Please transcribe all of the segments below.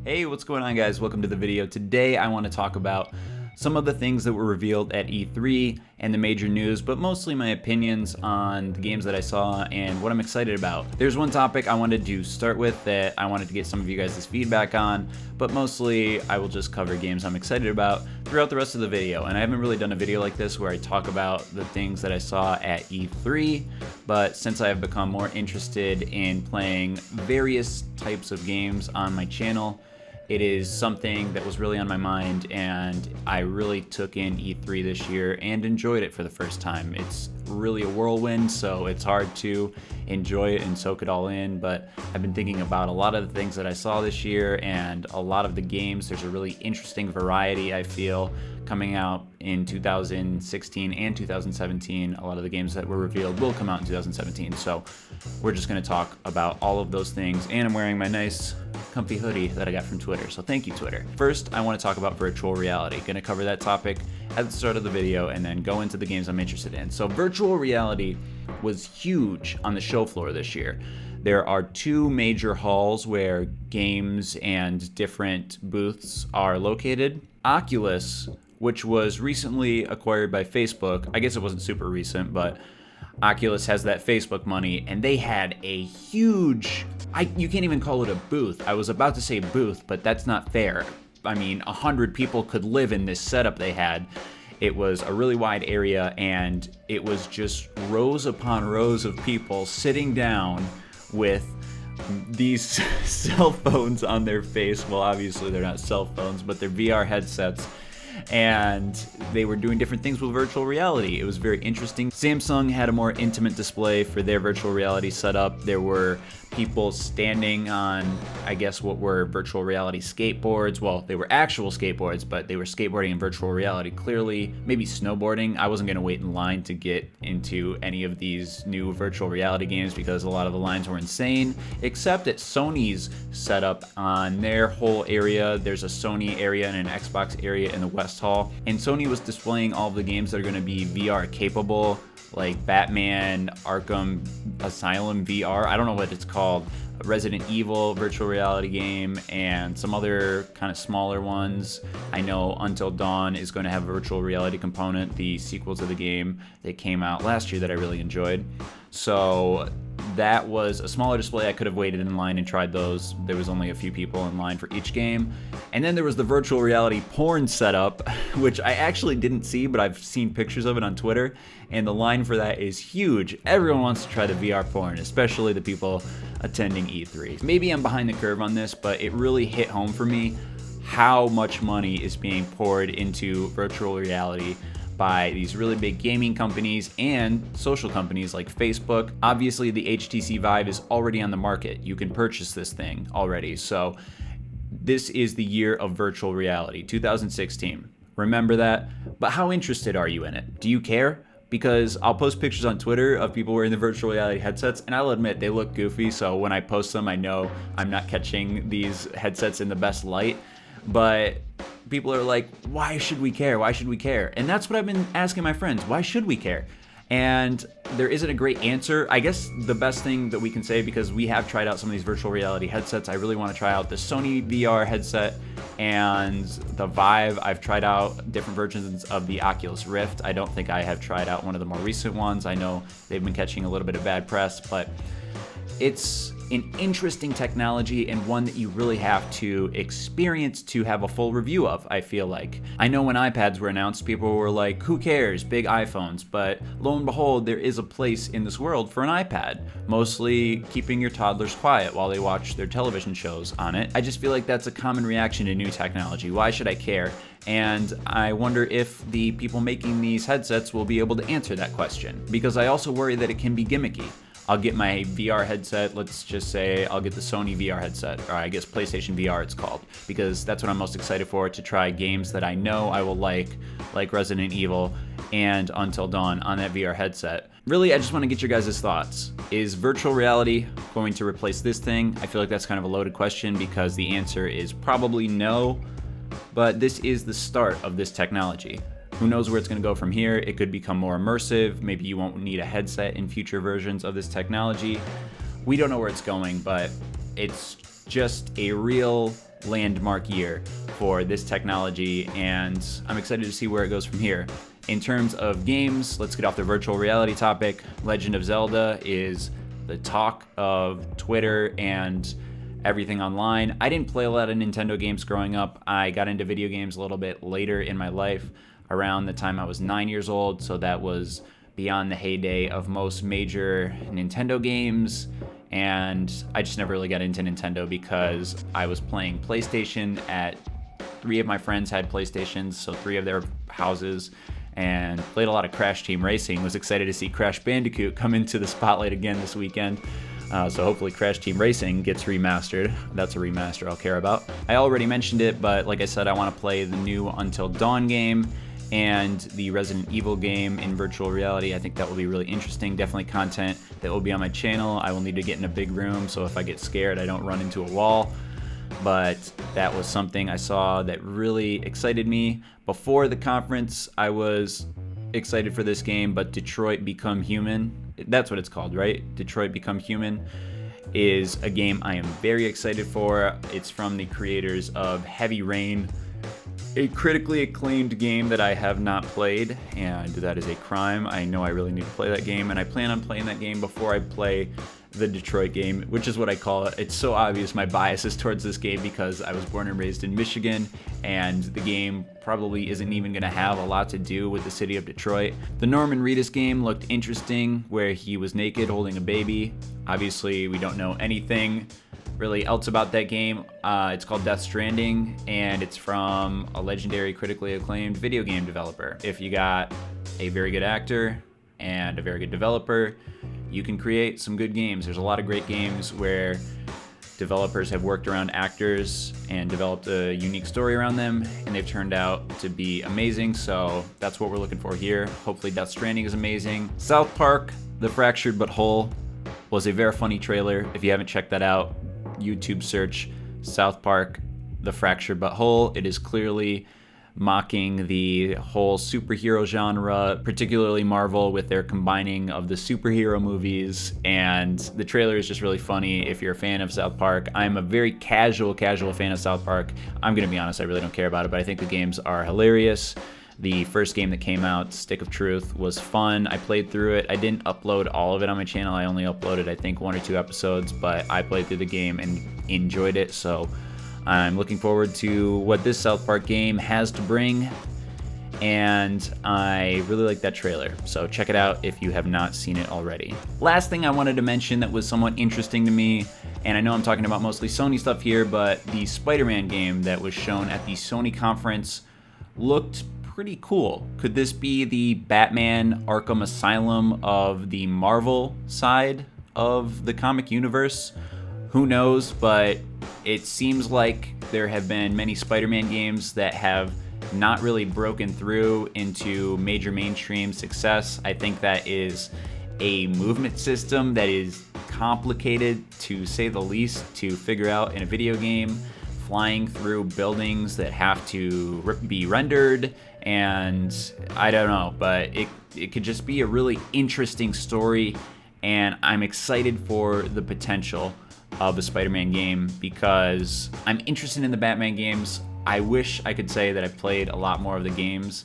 Hey, what's going on, guys? Welcome to the video. Today I want to talk about some of the things that were revealed at E3 and the major news, but mostly my opinions on the games that I saw and what I'm excited about. There's one topic I wanted to start with that I wanted to get some of you guys' feedback on, but mostly I will just cover games I'm excited about throughout the rest of the video. And I haven't really done a video like this where I talk about the things that I saw at E3, but since I have become more interested in playing various types of games on my channel, it is something that was really on my mind, and I really took in E3 this year and enjoyed it for the first time. It's really a whirlwind, so it's hard to enjoy it and soak it all in, but I've been thinking about a lot of the things that I saw this year and a lot of the games. There's a really interesting variety, I feel, coming out in 2016 and 2017. A lot of the games that were revealed will come out in 2017, so we're just going to talk about all of those things, and I'm wearing my nice comfy hoodie that I got from Twitter, so thank you, Twitter. First, I want to talk about virtual reality. Going to cover that topic at the start of the video and then go into the games I'm interested in. So virtual reality was huge on the show floor this year. There are two major halls where games and different booths are located. Oculus, which was recently acquired by Facebook, I guess it wasn't super recent, but Oculus has that Facebook money, and they had a huge, you can't even call it a booth. I was about to say booth, but that's not fair. I mean, 100 people could live in this setup they had. It was a really wide area, and it was just rows upon rows of people sitting down with these cell phones on their face. Well, obviously they're not cell phones, but they're VR headsets. And they were doing different things with virtual reality. It was very interesting. Samsung had a more intimate display for their virtual reality setup. There were people standing on, I guess, what were virtual reality skateboards. Well, they were actual skateboards, but they were skateboarding in virtual reality. Clearly, maybe snowboarding. I wasn't going to wait in line to get into any of these new virtual reality games because a lot of the lines were insane, except at Sony's setup on their whole area. There's a Sony area and an Xbox area in the West Hall, and Sony was displaying all of the games that are going to be VR capable, like Batman Arkham Asylum VR, I don't know what it's called, Resident Evil virtual reality game, and some other kind of smaller ones. I know Until Dawn is going to have a virtual reality component, the sequel to the game that came out last year that I really enjoyed. So that was a smaller display. I could have waited in line and tried those. There was only a few people in line for each game. And then there was the virtual reality porn setup, which I actually didn't see, but I've seen pictures of it on Twitter, and the line for that is huge. Everyone wants to try the VR porn, especially the people attending E3. Maybe I'm behind the curve on this, but it really hit home for me how much money is being poured into virtual reality by these really big gaming companies and social companies like Facebook. Obviously, the HTC Vive is already on the market. You can purchase this thing already. So this is the year of virtual reality, 2016. Remember that. But how interested are you in it? Do you care? Because I'll post pictures on Twitter of people wearing the virtual reality headsets, and I'll admit they look goofy, so when I post them, I know I'm not catching these headsets in the best light. But people are like, why should we care? Why should we care? And that's what I've been asking my friends. Why should we care? And there isn't a great answer. I guess the best thing that we can say, because we have tried out some of these virtual reality headsets, I really want to try out the Sony VR headset and the Vive. I've tried out different versions of the Oculus Rift. I don't think I have tried out one of the more recent ones. I know they've been catching a little bit of bad press, but it's an interesting technology and one that you really have to experience to have a full review of, I feel like. I know when iPads were announced, people were like, who cares, big iPhones, but lo and behold, there is a place in this world for an iPad, mostly keeping your toddlers quiet while they watch their television shows on it. I just feel like that's a common reaction to new technology. Why should I care? And I wonder if the people making these headsets will be able to answer that question, because I also worry that it can be gimmicky. I'll get my VR headset, let's just say I'll get the Sony VR headset, or I guess PlayStation VR it's called, because that's what I'm most excited for, to try games that I know I will like Resident Evil and Until Dawn on that VR headset. Really, I just want to get your guys' thoughts. Is virtual reality going to replace this thing? I feel like that's kind of a loaded question because the answer is probably no, but this is the start of this technology. Who knows where it's going to go from here? It could become more immersive. Maybe you won't need a headset in future versions of this technology. We don't know where it's going, but it's just a real landmark year for this technology, and I'm excited to see where it goes from here. In terms of games, let's get off the virtual reality topic. Legend of Zelda is the talk of Twitter and everything online. I didn't play a lot of Nintendo games growing up. I got into video games a little bit later in my life, around the time I was 9 years old, so that was beyond the heyday of most major Nintendo games, and I just never really got into Nintendo because I was playing PlayStation at 3 of my friends had PlayStations, so 3 of their houses, and played a lot of Crash Team Racing. Was excited to see Crash Bandicoot come into the spotlight again this weekend. So hopefully Crash Team Racing gets remastered. That's a remaster I'll care about. I already mentioned it, but like I said, I want to play the new Until Dawn game and the Resident Evil game in virtual reality. I think that will be really interesting. Definitely content that will be on my channel. I will need to get in a big room, so if I get scared, I don't run into a wall. But that was something I saw that really excited me. Before the conference, I was excited for this game, but Detroit Become Human, that's what it's called, right? Detroit Become Human is a game I am very excited for. It's from the creators of Heavy Rain, a critically acclaimed game that I have not played, and that is a crime. I know I really need to play that game, and I plan on playing that game before I play the Detroit game, which is what I call it. It's so obvious my bias is towards this game because I was born and raised in Michigan, and the game probably isn't even going to have a lot to do with the city of Detroit. The Norman Reedus game looked interesting, where he was naked holding a baby. Obviously, we don't know anything really else about that game. It's called Death Stranding, and it's from a legendary, critically acclaimed video game developer. If you got a very good actor and a very good developer, you can create some good games. There's a lot of great games where developers have worked around actors and developed a unique story around them, and they've turned out to be amazing, so that's what we're looking for here. Hopefully Death Stranding is amazing. South Park, The Fractured But Whole was a very funny trailer. If you haven't checked that out, YouTube search South Park, The Fractured But Whole. It is clearly mocking the whole superhero genre, particularly Marvel, with their combining of the superhero movies, and the trailer is just really funny if you're a fan of South Park. I'm a very casual fan of South Park. I'm gonna be honest, I really don't care about it, but I think the games are hilarious. The first game that came out, Stick of Truth, was fun. I played through it. I didn't upload all of it on my channel. I only uploaded, I think, 1 or 2 episodes, but I played through the game and enjoyed it, so I'm looking forward to what this South Park game has to bring, and I really like that trailer, so check it out if you have not seen it already. Last thing I wanted to mention that was somewhat interesting to me, and I know I'm talking about mostly Sony stuff here, but the Spider-Man game that was shown at the Sony conference looked pretty cool. Could this be the Batman Arkham Asylum of the Marvel side of the comic universe? Who knows, but it seems like there have been many Spider-Man games that have not really broken through into major mainstream success. I think that is a movement system that is complicated, to say the least, to figure out in a video game. Flying through buildings that have to be rendered, and I don't know, but it could just be a really interesting story, and I'm excited for the potential of a Spider-Man game because I'm interested in the Batman games. I wish I could say that I've played a lot more of the games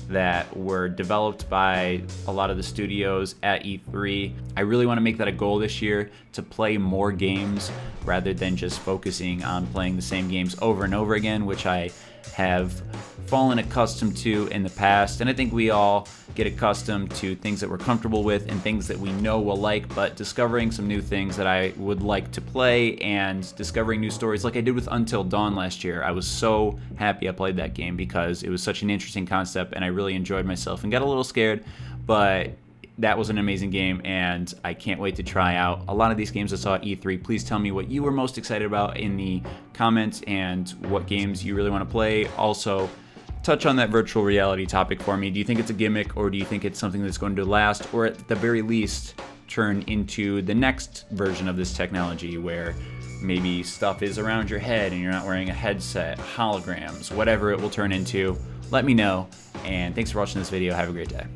that were developed by a lot of the studios at E3. I really want to make that a goal this year, to play more games rather than just focusing on playing the same games over and over again, which I have fallen accustomed to in the past. And I think we all get accustomed to things that we're comfortable with and things that we know we'll like, but discovering some new things that I would like to play and discovering new stories like I did with Until Dawn last year. I was so happy I played that game because it was such an interesting concept and I really enjoyed myself and got a little scared, but that was an amazing game, and I can't wait to try out a lot of these games I saw at E3. Please tell me what you were most excited about in the comments and what games you really want to play. Also, touch on that virtual reality topic for me. Do you think it's a gimmick, or do you think it's something that's going to last, or at the very least turn into the next version of this technology where maybe stuff is around your head and you're not wearing a headset, holograms, whatever it will turn into? Let me know, and thanks for watching this video. Have a great day.